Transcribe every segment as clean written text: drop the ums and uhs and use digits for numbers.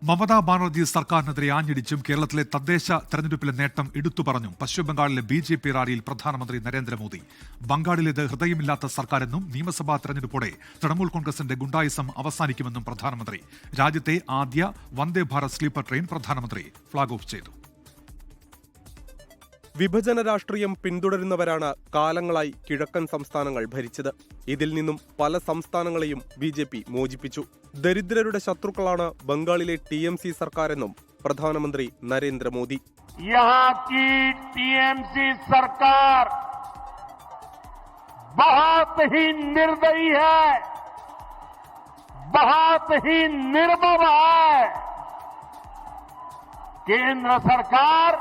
മമതാ ബാനർജി സർക്കാരിനെതിരെ ആഞ്ഞടിച്ചും കേരളത്തിലെ തദ്ദേശ തെരഞ്ഞെടുപ്പിലെ നേട്ടം എടുത്തു പറഞ്ഞും പശ്ചിമബംഗാളിലെ BJP റാലിയിൽ പ്രധാനമന്ത്രി നരേന്ദ്രമോദി. ബംഗാളിലേത് ഹൃദയമില്ലാത്ത സർക്കാരെന്നും നിയമസഭാ തെരഞ്ഞെടുപ്പോടെ തൃണമൂൽ കോൺഗ്രസിന്റെ ഗുണ്ടായിസം അവസാനിക്കുമെന്നും പ്രധാനമന്ത്രി. രാജ്യത്തെ ആദ്യ വന്ദേ ഭാരത് സ്ലീപ്പർ ട്രെയിൻ പ്രധാനമന്ത്രി ഫ്ളാഗ് ഓഫ് ചെയ്തു. വിഭജന രാഷ്ട്രീയം പിന്തുടരുന്നവരാണ് കാലങ്ങളായി കിഴക്കൻ സംസ്ഥാനങ്ങൾ ഭരിച്ചത്. ഇതിൽ നിന്നും പല സംസ്ഥാനങ്ങളെയും BJP മോചിപ്പിച്ചു. ദരിദ്രരുടെ ശത്രുക്കളാണ് ബംഗാളിലെ TMC സർക്കാരെന്നും പ്രധാനമന്ത്രി നരേന്ദ്രമോദി. TMC സർക്കാർ बहुत ही निर्दयी है, बहुत ही निर्मम है. केंद्र सरकार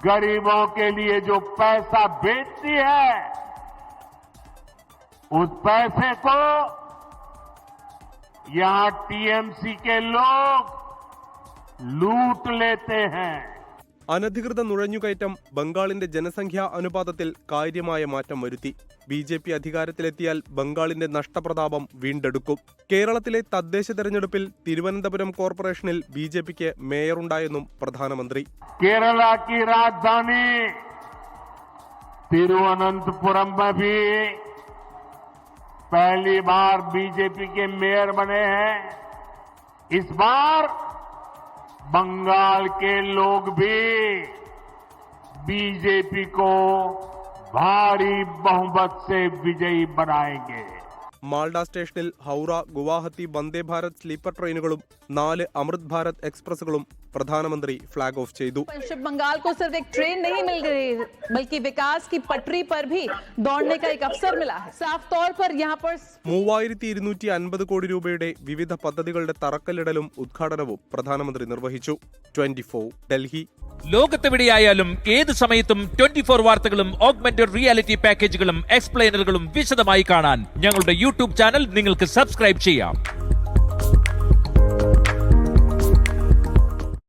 गरीबों के लिए जो पैसा बेचती है, उस पैसे को यहां TMC के लोग लूट लेते हैं. അനധികൃത നുഴഞ്ഞുകയറ്റം ബംഗാളിന്റെ ജനസംഖ്യാ അനുപാതത്തിൽ കാര്യമായ മാറ്റം വരുത്തി. BJP അധികാരത്തിലെത്തിയാൽ ബംഗാളിന്റെ നഷ്ടപ്രതാപം വീണ്ടെടുക്കും. കേരളത്തിലെ തദ്ദേശ തെരഞ്ഞെടുപ്പിൽ തിരുവനന്തപുരം കോർപ്പറേഷനിൽ BJPക്ക് മേയറുണ്ടായെന്നും പ്രധാനമന്ത്രി. കേരള की राजधानी तिरुवनंतपुरम में भी पहली बार BJP के मेयर बने हैं. इस बार बंगाल के लोग भी BJP को भारी बहुमत से विजयी बनाएंगे. മാൾഡ സ്റ്റേഷനിൽ ഹൗറ ഗുവാഹത്തി വന്ദേ ഭാരത് സ്ലീപ്പർ ട്രെയിനുകളും 4 അമൃത് ഭാരത് എക്സ്പ്രസുകളും പ്രധാനമന്ത്രി ഫ്ളാഗ് ഓഫ് ചെയ്തു. पश्चिम बंगाल को सिर्फ एक ट्रेन नहीं मिल गई, बल्कि विकास की पटरी पर भी दौड़ने का एक अवसर मिला है. साफ तौर पर यहाँ पर 3250 കോടി രൂപയുടെ വിവിധ പദ്ധതികളുടെ തറക്കല്ലിടലും ഉദ്ഘാടനവും പ്രധാനമന്ത്രി നിർവഹിച്ചു. 24 ഡൽഹി. ലോകത്തെവിടെയായാലും ഏത് സമയത്തും 24 വാർത്തകളും ഓഗ്മെന്റഡ് റിയാലിറ്റി പാക്കേജുകളും എക്സ്പ്ലെയിനറുകളും വിശദമായി കാണാൻ ഞങ്ങളുടെ YouTube ചാനൽ നിങ്ങൾക്ക് സബ്സ്ക്രൈബ് ചെയ്യാം.